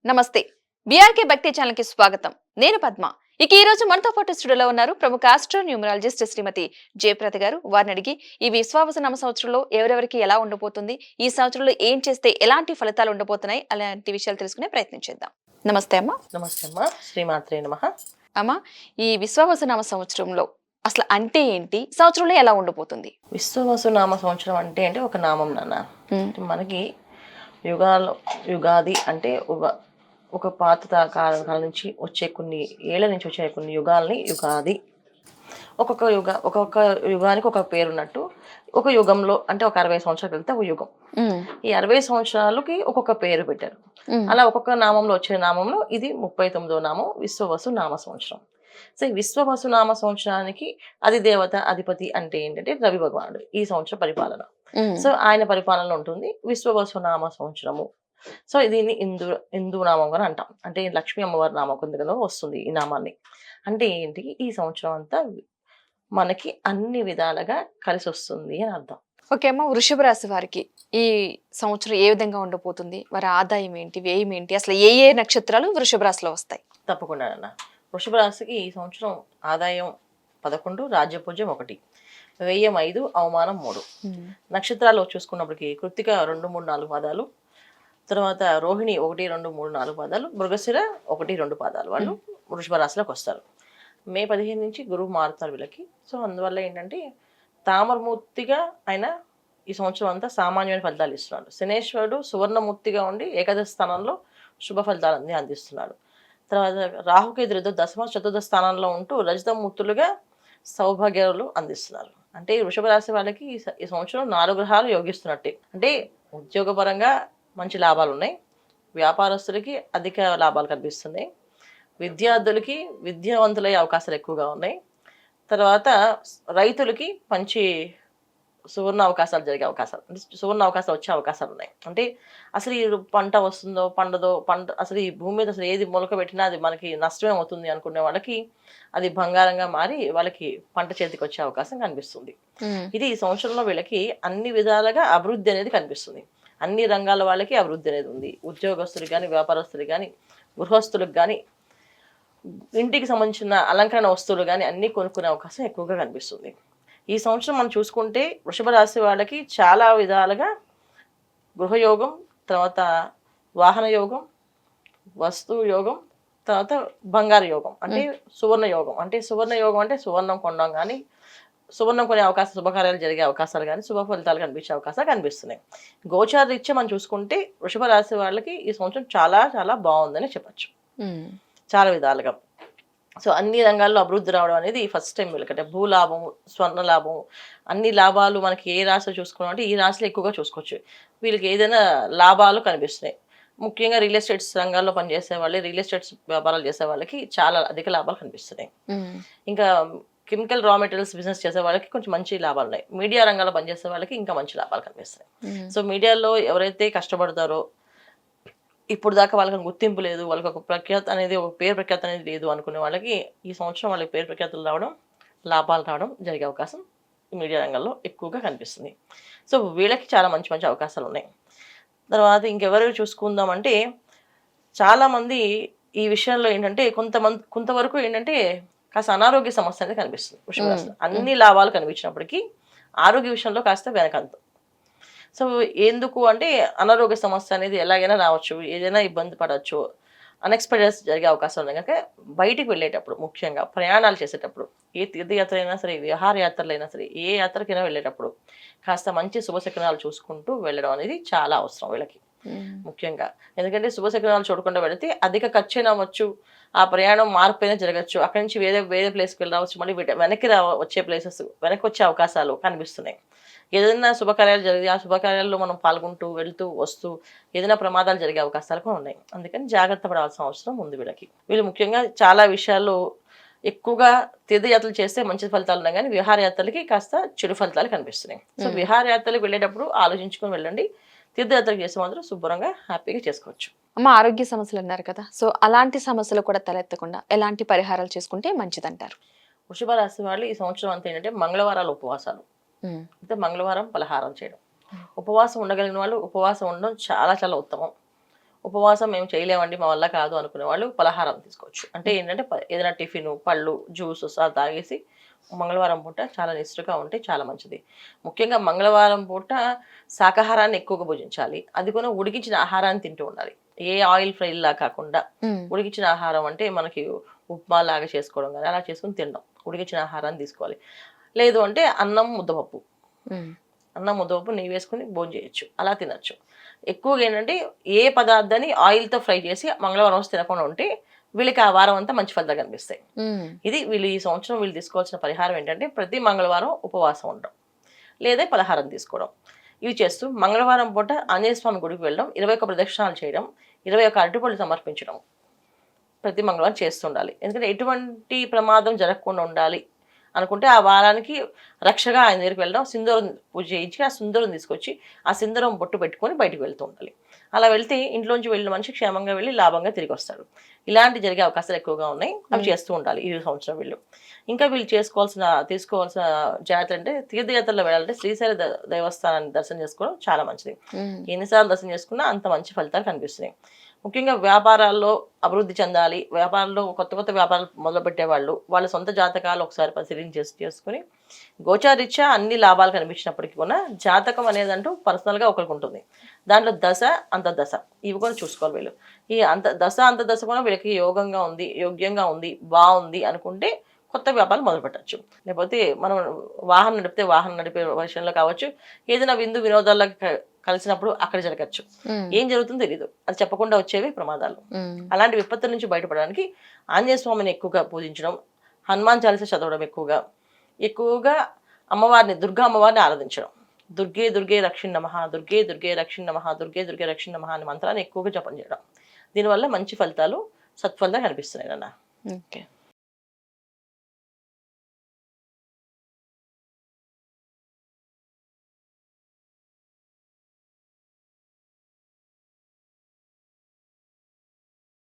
నమస్తే. బీఆర్కే భక్తి ఛానల్ కి స్వాగతం. నేను పద్మ. ఇక ఈ రోజు మనతో పాటు స్టూడియోలో ఉన్నారు ప్రముఖ ఆస్ట్రో న్యూమరాలజిస్ట్ శ్రీమతి జయప్రద గారు. వారిని అడిగి ఈ విశ్వావసు నామ సంవత్సరంలో ఎవరెవరికి ఎలా ఉండబోతుంది, ఈ సంవత్సరంలో ఏం చేస్తే ఎలాంటి ఫలితాలు ఉండబోతున్నాయి అలాంటి విషయాలు తెలుసుకునే ప్రయత్నం చేద్దాం. నమస్తే అమ్మ. నమస్తే అమ్మా, శ్రీమాత్రే నమః. అమ్మ, ఈ విశ్వావసు నామ సంవత్సరంలో అసలు అంటే ఏంటి, సంవత్సరంలో ఎలా ఉండబోతుంది? విశ్వవసు నామ సంవత్సరం అంటే ఒక నామం నాన్న. ఉమ్, మనకి యుగాలు యుగాది అంటే ఒక పాత కాలం నుంచి వచ్చే కొన్ని ఏళ్ల నుంచి వచ్చే కొన్ని యుగాల్ని యుగాది. ఒక్కొక్క యుగానికి ఒక పేరు ఉన్నట్టు, ఒక యుగంలో అంటే ఒక 60 సంవత్సరాలు వెళ్తే ఒక యుగం. ఉమ్, ఈ 60 సంవత్సరాలకి ఒక్కొక్క పేరు పెట్టారు. ఉమ్, అలా ఒక్కొక్క నామంలో వచ్చే నామంలో ఇది 39వ నామం విశ్వవసు నామ సంవత్సరం. సో ఈ విశ్వవసు నామ సంవత్సరానికి అధిదేవత అధిపతి అంటే ఏంటంటే రవి భగవానుడు. ఈ సంవత్సర పరిపాలన, ఉమ్, సో ఆయన పరిపాలనలో ఉంటుంది విశ్వవసు నామ సంవత్సరము. సో దీన్ని హిందూ నామం అని అంటాం. అంటే లక్ష్మీ అమ్మవారి నామం కిందలో వస్తుంది ఈ నామాన్ని. అంటే ఏంటి, ఈ సంవత్సరం అంతా మనకి అన్ని విధాలుగా కలిసి వస్తుంది అని అర్థం. ఓకే అమ్మ, వృషభ రాశి వారికి ఈ సంవత్సరం ఏ విధంగా ఉండబోతుంది? వారి ఆదాయం ఏంటి, వ్యయం ఏంటి, అసలు ఏ ఏ నక్షత్రాలు వృషభ రాశిలో వస్తాయి? తప్పకుండా అన్న. వృషభ రాశికి ఈ సంవత్సరం ఆదాయం 11, రాజ్యపూజ్యం 1, వ్యయం 5, అవమానం 3. నక్షత్రాలు చూసుకున్నప్పటికీ కృత్తిక 2, 3, 4 పాదాలు, తర్వాత రోహిణి 1, 2, 3, 4 పాదాలు, మృగశిర 1, 2 పాదాలు వాళ్ళు వృషభ రాశిలోకి వస్తారు. మే 15 నుంచి గురువు మారుతారు వీళ్ళకి. సో అందువల్ల ఏంటంటే తామరమూర్తిగా ఆయన ఈ సంవత్సరం అంతా సామాన్యమైన ఫలితాలు ఇస్తున్నాడు. శనేశ్వరుడు సువర్ణమూర్తిగా ఉండి ఏకాదశ స్థానంలో శుభ ఫలితాలన్నీ అందిస్తున్నాడు. తర్వాత రాహుకేతులతో దశమ చతుర్థ స్థానంలో ఉంటూ రజతమూర్తులుగా సౌభాగ్యాలు అందిస్తున్నారు. అంటే ఈ వృషభ రాశి వాళ్ళకి ఈ సంవత్సరం 4 గ్రహాలు యోగిస్తున్నట్టే. అంటే ఉద్యోగపరంగా మంచి లాభాలు ఉన్నాయి, వ్యాపారస్తులకి అధిక లాభాలు కనిపిస్తున్నాయి, విద్యార్థులకి విద్యావంతులయ్యే అవకాశాలు ఎక్కువగా ఉన్నాయి, తర్వాత రైతులకి మంచి సువర్ణ అవకాశాలు జరిగే అవకాశాలు, అంటే సువర్ణ అవకాశాలు వచ్చే అవకాశాలు ఉన్నాయి. అంటే అసలు ఈ పంట వస్తుందో పండదో, అసలు ఈ భూమి మీద అసలు ఏది మొలక పెట్టినా అది మనకి నష్టమే అవుతుంది అనుకునే వాళ్ళకి అది బంగారంగా మారి వాళ్ళకి పంట చేతికి వచ్చే అవకాశం కనిపిస్తుంది. ఇది ఈ సంవత్సరంలో వీళ్ళకి అన్ని విధాలుగా అభివృద్ధి అనేది కనిపిస్తుంది. అన్ని రంగాల వాళ్ళకి అభివృద్ధి అనేది ఉంది. ఉద్యోగస్తులకు కానీ, వ్యాపారస్తులకు కానీ, గృహస్థులకు కానీ, ఇంటికి సంబంధించిన అలంకరణ వస్తువులు కానీ అన్నీ కొనుక్కునే అవకాశం ఎక్కువగా కనిపిస్తుంది. ఈ సంవత్సరం మనం చూసుకుంటే వృషభ రాశి వాళ్ళకి చాలా విధాలుగా గృహయోగం, తర్వాత వాహన యోగం, వస్తు యోగం, తర్వాత బంగారు యోగం, అంటే సువర్ణ యోగం. అంటే సువర్ణ యోగం అంటే సువర్ణం కొనడం కానీ, సువర్ణం కొనే అవకాశం, శుభకార్యాలు జరిగే అవకాశాలు కానీ, శుభ ఫలితాలు కనిపించే అవకాశాలు కనిపిస్తున్నాయి. గోచార రీత్యా మనం చూసుకుంటే వృషభ రాశి వాళ్ళకి ఈ సంవత్సరం చాలా చాలా బాగుందని చెప్పచ్చు, చాలా విధాలుగా. సో అన్ని రంగాల్లో అభివృద్ధి రావడం అనేది ఫస్ట్ టైం వీళ్ళకంటే భూలాభం, స్వర్ణ లాభం, అన్ని లాభాలు మనకి ఏ రాశిలో చూసుకున్నాం అంటే ఈ రాశిలో ఎక్కువగా చూసుకోవచ్చు. వీళ్ళకి ఏదైనా లాభాలు కనిపిస్తున్నాయి. ముఖ్యంగా రియల్ ఎస్టేట్స్ రంగాల్లో పనిచేసే వాళ్ళు, రియల్ ఎస్టేట్స్ వ్యాపారాలు చేసే వాళ్ళకి చాలా అధిక లాభాలు కనిపిస్తున్నాయి. ఇంకా కెమికల్ రా మెటీరియల్స్ బిజినెస్ చేసే వాళ్ళకి కొంచెం మంచి లాభాలు ఉన్నాయి. మీడియా రంగంలో పనిచేసే వాళ్ళకి ఇంకా మంచి లాభాలు కనిపిస్తున్నాయి. సో మీడియాలో ఎవరైతే కష్టపడతారో, ఇప్పుడు దాకా వాళ్ళకి గుర్తింపు లేదు, వాళ్ళకి ఒక ప్రఖ్యాత అనేది, ఒక పేరు ప్రఖ్యాత అనేది లేదు అనుకునే వాళ్ళకి ఈ సంవత్సరం వాళ్ళకి పేరు ప్రఖ్యాతులు రావడం, లాభాలు రావడం జరిగే అవకాశం మీడియా రంగంలో ఎక్కువగా కనిపిస్తుంది. సో వీళ్ళకి చాలా మంచి మంచి అవకాశాలు ఉన్నాయి. తర్వాత ఇంకెవరు చూసుకుందామంటే చాలామంది ఈ విషయంలో ఏంటంటే కొంతవరకు ఏంటంటే కాస్త అనారోగ్య సమస్య అనేది కనిపిస్తుంది వృషభ రాశిలో. అన్ని లాభాలు కనిపించినప్పటికీ ఆరోగ్య విషయంలో కాస్త వెనకంత. సో ఎందుకు అంటే అనారోగ్య సమస్య అనేది ఎలాగైనా రావచ్చు, ఏదైనా ఇబ్బంది పడవచ్చు, అన్ఎక్స్పెక్టెడ్ జరిగే అవకాశం ఉంది. కనుక బయటికి వెళ్ళేటప్పుడు, ముఖ్యంగా ప్రయాణాలు చేసేటప్పుడు, ఏ తీర్థయాత్ర అయినా సరే, విహారయాత్రలు అయినా సరే, ఏ యాత్రకైనా వెళ్ళేటప్పుడు కాస్త మంచి శుభశకునాలు చూసుకుంటూ వెళ్ళడం అనేది చాలా అవసరం వీళ్ళకి ముఖ్యంగా. ఎందుకంటే శుభశకునాలు చూడకుండా వెళితే అధిక ఖర్చు అయినా అవ్వచ్చు, ఆ ప్రయాణం మార్పైనా జరగచ్చు, అక్కడి నుంచి వేరే ప్లేస్కి వెళ్ళి రావచ్చు, మళ్ళీ వెనక్కి వచ్చే ప్లేసెస్ వెనక్కి వచ్చే అవకాశాలు కనిపిస్తున్నాయి. ఏదైనా శుభకార్యాలు జరిగి ఆ శుభకార్యాల్లో మనం పాల్గొంటూ వెళ్తూ వస్తూ ఏదైనా ప్రమాదాలు జరిగే అవకాశాలు కూడా ఉన్నాయి. అందుకని జాగ్రత్త పడాల్సిన అవసరం ఉంది వీళ్ళకి. వీళ్ళు ముఖ్యంగా చాలా విషయాల్లో ఎక్కువగా తీర్థయాత్రలు చేస్తే మంచి ఫలితాలు ఉన్నాయి, కానీ విహారయాత్రలకి కాస్త చెడు ఫలితాలు కనిపిస్తున్నాయి. సో విహారయాత్రలకు వెళ్ళేటప్పుడు ఆలోచించుకొని వెళ్ళండి. తీర్థయాత్రలు చేసే మాత్రం శుభ్రంగా హ్యాపీగా చేసుకోవచ్చు. అమ్మ, ఆరోగ్య సమస్యలు అన్నారు కదా, సో అలాంటి సమస్యలు కూడా తలెత్తకుండా ఎలాంటి పరిహారాలు చేసుకుంటే మంచిదంటారు? వృషభ రాశి వాళ్ళు ఈ సంవత్సరం అంతా ఏంటంటే మంగళవారాలు ఉపవాసాలు, అంటే మంగళవారం పలహారం చేయడం. ఉపవాసం ఉండగలిగిన వాళ్ళు ఉపవాసం ఉండడం చాలా చాలా ఉత్తమం. ఉపవాసం మేము చేయలేమండి మా వల్ల కాదు అనుకునే వాళ్ళు పలహారం తీసుకోవచ్చు. అంటే ఏంటంటే ఏదైనా టిఫిన్, పళ్ళు, జ్యూసెస్ అలా తాగేసి మంగళవారం పూట చాలా నిష్ఠగా ఉంటే చాలా మంచిది. ముఖ్యంగా మంగళవారం పూట శాకాహారాన్ని ఎక్కువగా భుజించాలి. అది కూడా ఉడికించిన ఆహారాన్ని తింటూ ఉండాలి. ఏ ఆయిల్ ఫ్రైలా కాకుండా ఉడికించిన ఆహారం అంటే మనకి ఉప్మా లాగా చేసుకోవడం కానీ అలా చేసుకుని తినడం. ఉడికించిన ఆహారాన్ని తీసుకోవాలి. లేదు అంటే అన్నం, ముద్దపప్పు. అన్నం, ముద్దపప్పు నెయ్యి వేసుకుని భోంచేయొచ్చు. అలా తినొచ్చు. ఎక్కువగా ఏంటంటే ఏ పదార్థాన్ని ఆయిల్తో ఫ్రై చేసి మంగళవారం రోజు తినకుండా ఉంటే వీళ్ళకి ఆ వారం అంతా మంచి ఫలితాలు కనిపిస్తాయి. ఇది వీళ్ళు ఈ సంవత్సరం వీళ్ళు తీసుకోవాల్సిన పరిహారం ఏంటంటే ప్రతి మంగళవారం ఉపవాసం ఉండడం లేదా పలహారం తీసుకోవడం. ఇవి చేస్తూ మంగళవారం పూట ఆంజనేయ స్వామి గుడికి వెళ్ళడం, 21 ప్రదక్షిణాలు చేయడం, 21 అరటిపళ్ళు సమర్పించడం ప్రతి మంగళవారం చేస్తుండాలి. ఎందుకంటే ఎటువంటి ప్రమాదం జరగకుండా ఉండాలి అనుకుంటే ఆ వారానికి రక్షగా ఆయన దగ్గరికి వెళ్ళడం, సింధూరం పూజ చేయించి ఆ సింధూరం తీసుకొచ్చి ఆ సింధూరం బొట్టు పెట్టుకొని బయటకు వెళ్తూ ఉండాలి. అలా వెళ్తే ఇంట్లోంచి వెళ్ళిన మనిషి క్షేమంగా వెళ్ళి లాభంగా తిరిగి వస్తాడు. ఇలాంటి జరిగే అవకాశాలు ఎక్కువగా ఉన్నాయి. అవి చేస్తూ ఉండాలి ఈ సంవత్సరం వీళ్ళు. ఇంకా వీళ్ళు తీసుకోవాల్సిన జాగ్రత్త అంటే తీర్థయాత్రలో వెళ్ళాలంటే శ్రీశైల దేవస్థానాన్ని దర్శనం చేసుకోవడం చాలా మంచిది. ఎన్నిసార్లు దర్శనం చేసుకున్నా అంత మంచి ఫలితాలు కనిపిస్తున్నాయి. ముఖ్యంగా వ్యాపారాల్లో అభివృద్ధి చెందాలి, వ్యాపారంలో కొత్త వ్యాపారాలు మొదలుపెట్టే వాళ్ళ సొంత జాతకాలు ఒకసారి చేసుకుని గోచారీత్యా అన్ని లాభాలు కనిపించినప్పటికీ కూడా జాతకం అనేది అంటూ పర్సనల్గా ఒకరికి ఉంటుంది. దాంట్లో దశ, అంతర్దశ ఇవి కూడా చూసుకోవాలి వీళ్ళు. ఈ అంతర్దశ కూడా వీళ్ళకి యోగ్యంగా ఉంది, బాగుంది అనుకుంటే కొత్త వ్యాపారం మొదలు పెట్టచ్చు. లేకపోతే మనం వాహనం నడిపే విషయంలో కావచ్చు, ఏదైనా వినోదాలకు కలిసినప్పుడు అక్కడ జరగచ్చు. ఏం జరుగుతుందో తెలీదు, అది చెప్పకుండా వచ్చేవి ప్రమాదాలు. అలాంటి విపత్తుల నుంచి బయటపడడానికి ఆంజనేయ స్వామిని ఎక్కువగా పూజించడం, హనుమాన్ చాలీసా చదవడం, ఎక్కువగా దుర్గా అమ్మవారిని ఆరాధించడం. దుర్గే రక్షిణ్ నమః, దుర్గే రక్షిణ్ నమః, దుర్గే రక్షిణ్ నమః అనే మంత్రాన్ని ఎక్కువగా జపం చేయడం. దీనివల్ల మంచి ఫలితాలు, సత్ఫలితాలు కనిపిస్తున్నాయి అన్న. ఓకే.